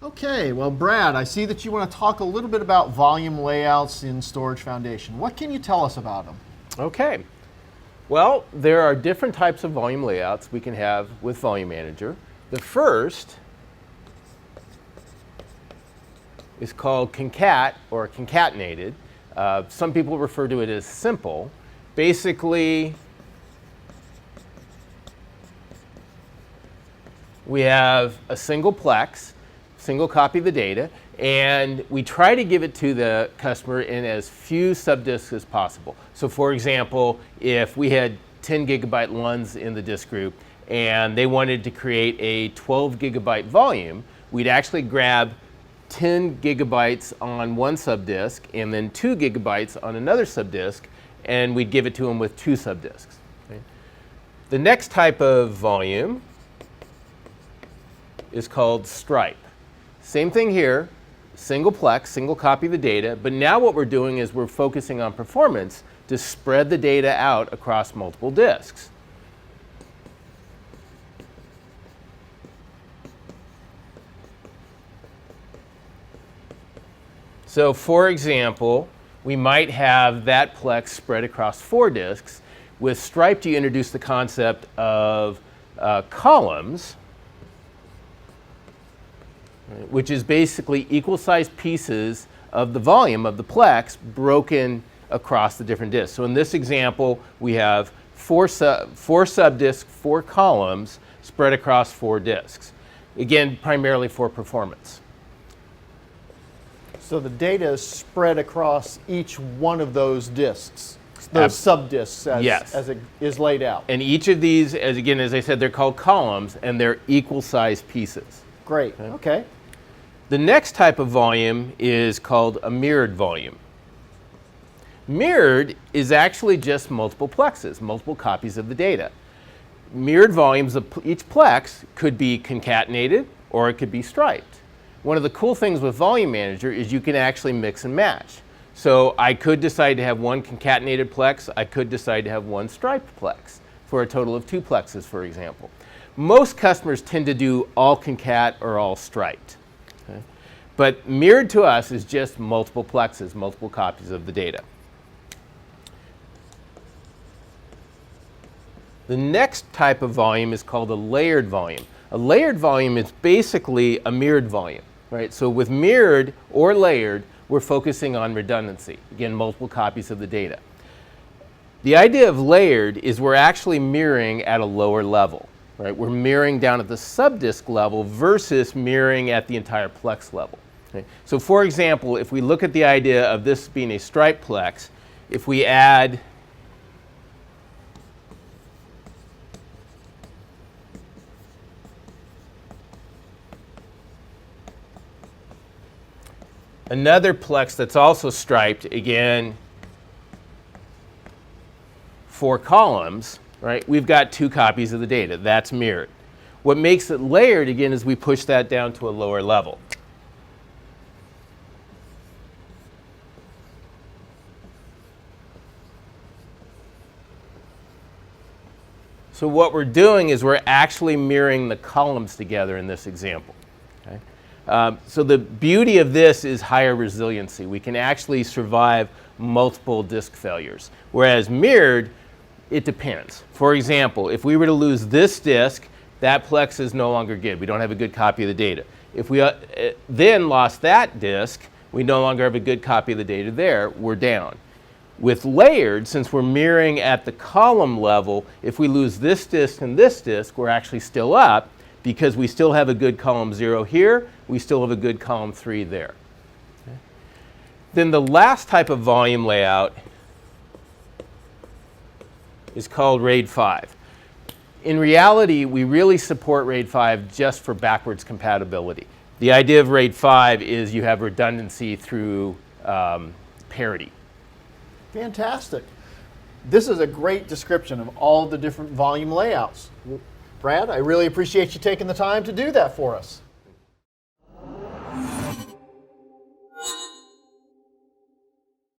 Okay, well, Brad, I see that you want to talk a little bit about volume layouts in Storage Foundation. What can you tell us about them? Okay. Well, there are different types of volume layouts we can have with Volume Manager. The first is called Concat or concatenated. Some people refer to it as simple. Basically, we have a single plex, single copy of the data, and we try to give it to the customer in as few subdisks as possible. So for example, if we had 10 gigabyte LUNs in the disk group and they wanted to create a 12 gigabyte volume, we'd actually grab 10 gigabytes on one subdisk and then 2 gigabytes on another subdisk, and we'd give it to them with 2 subdisks. Okay? The next type of volume is called stripe. Same thing here, single plex, single copy of the data, but now what we're doing is we're focusing on performance to spread the data out across multiple disks. So for example, we might have that plex spread across 4 disks. With stripe, you introduce the concept of columns, which is basically equal-sized pieces of the volume of the plex broken across the different disks. So in this example, we have 4 subdisks, 4 columns spread across 4 disks. Again, primarily for performance. So the data is spread across each one of those disks, those subdisks as it is laid out. And each of these, as I said, they're called columns, and they're equal-sized pieces. Great, okay. The next type of volume is called a mirrored volume. Mirrored is actually just multiple plexes, multiple copies of the data. Mirrored volumes of each plex could be concatenated or it could be striped. One of the cool things with Volume Manager is you can actually mix and match. So I could decide to have one concatenated plex, I could decide to have one striped plex for a total of 2 plexes, for example. Most customers tend to do all concat or all striped. Okay? But mirrored to us is just multiple plexes, multiple copies of the data. The next type of volume is called a layered volume. A layered volume is basically a mirrored volume, right? So with mirrored or layered, we're focusing on redundancy. Again, multiple copies of the data. The idea of layered is we're actually mirroring at a lower level, right? We're mirroring down at the subdisk level versus mirroring at the entire plex level. Okay? So for example, if we look at the idea of this being a striped plex, if we add another plex that's also striped, again, 4 columns, right? We've got 2 copies of the data. That's mirrored. What makes it layered, again, is we push that down to a lower level. So what we're doing is we're actually mirroring the columns together in this example. Okay? So the beauty of this is higher resiliency. We can actually survive multiple disk failures. Whereas mirrored, it depends. For example, if we were to lose this disk, that plex is no longer good. We don't have a good copy of the data. If we then lost that disk, we no longer have a good copy of the data there, we're down. With layered, since we're mirroring at the column level, if we lose this disk and this disk, we're actually still up because we still have a good column 0 here, we still have a good column 3 there. Okay. Then the last type of volume layout is called RAID 5. In reality, we really support RAID 5 just for backwards compatibility. The idea of RAID 5 is you have redundancy through parity. Fantastic. This is a great description of all the different volume layouts. Brad, I really appreciate you taking the time to do that for us.